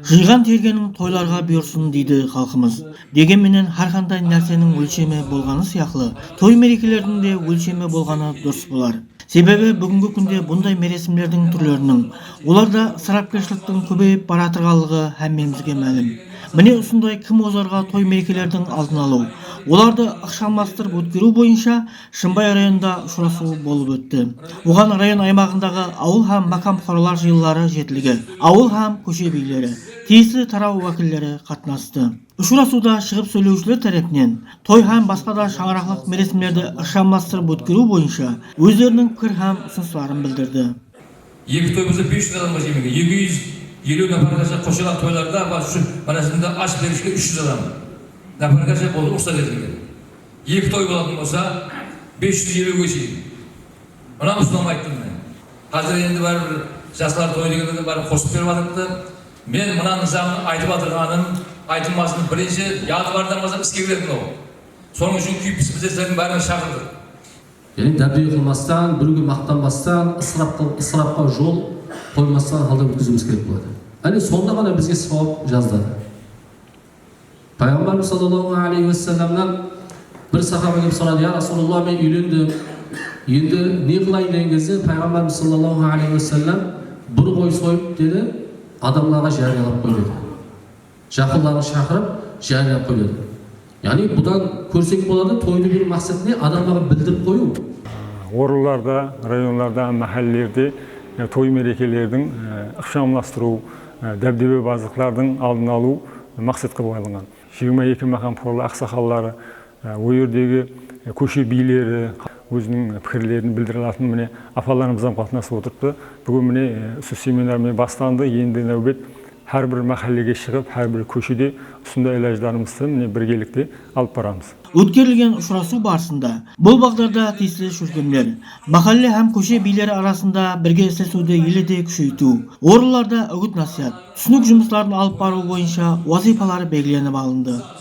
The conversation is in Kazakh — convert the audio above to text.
Жиған тергенің тойларға бұйырсын дейді халқымыз. Дегенменен har қандай нәрсенің өлшемі болғаны сияқты, той мерекелердің де өлшемі болғаны дұрыс болар. Себебі бүгінгі күнде бұндай мересімдердің түрлерінің, оларда ысырапкершіліктің көбейіп бара тұрғандығы әммемізге мәлім. Міне осындай кім озарға той мерекелердің алдын алу, оларды ықшамдастырып өткеру бойынша Шымбай районында ұшырасу болып өтті. Оған район аймағындағы ауыл һәм макам қоралар жиылылары жетілігі, ауыл һәм көше билері, тиісті тарау уәкілдері қатынасты. Ұшырасуда шығып сөйлеушілер тарапынан той һәм басқа да шаңырақлық мересімдерді ықшамдастырып өткеру бойынша өздерінің пікір һәм ұсыныстарын білдірді. Екі тойымызда 500 адамға жемеге, 250 нафаргаша қосылған тойларда манасында аш берішке 300 адам нафаргаша болды ұстаз етілген. Екі той болатын болса 550-ге шейін. Мына ұстам айттым мен. Қазір енді бәрібір жастар той дегенде бәрі қосып беріп жатырды. Мен мынаның жағын айтып жатырғаным, айтылмасын бірінші яды бардан басып іске кіретін ол. Соның үшін күйіпсіздердің бәрін шақырдық. Yani dәбдей қылмастан, біреуге мақтанбастан, ысырапқа жол қоймастан алда өткізуіміз керек болады. Әне сонда ғана бізге сауап жаздады. Пайғамбарымыз саллаллаху алейхи уассаламнан бір сахаба келіп сұрады: "Я Расулаллах, мен үйлендім. Енді не қылайын?" деген кезде Пайғамбарымыз саллаллаху алейхи уассалам бір қой сойып деді, адамдарға жариялап қой деді. Жақындарын шақырып жариялап қой деді. Яғни бұдан көрсек болады, тойды бір мақсат не? Адамдарға білдіріп қою. Оруларда, районларда, мәхәллелерде той мерекелердің ықшамластыру, дәбдебе базықлардың алдын алу мақсат қылып алынған. 22 мақам қорлы ақсақаллары, ол жердегі көше билері өзінің пікірлерін білдіре алатын міне апаларымыздан қатынасып отырыпты. Бүгін міне осы семинармен басталды. Енді нәубет әрбір мәхәллеге шығып, әрбір көшеде осындай илаждарымызды міне біргелікте алып барамыз. Өткерілген ұшырасу барысында бұл бағдарда тиісті шешімдер, махалле һәм көше билері арасында бірге істесуді елде күшейту, орындарда үгіт насихат, түсінік жұмыстарын алып бару бойынша вазифалар белгіленіп алынды.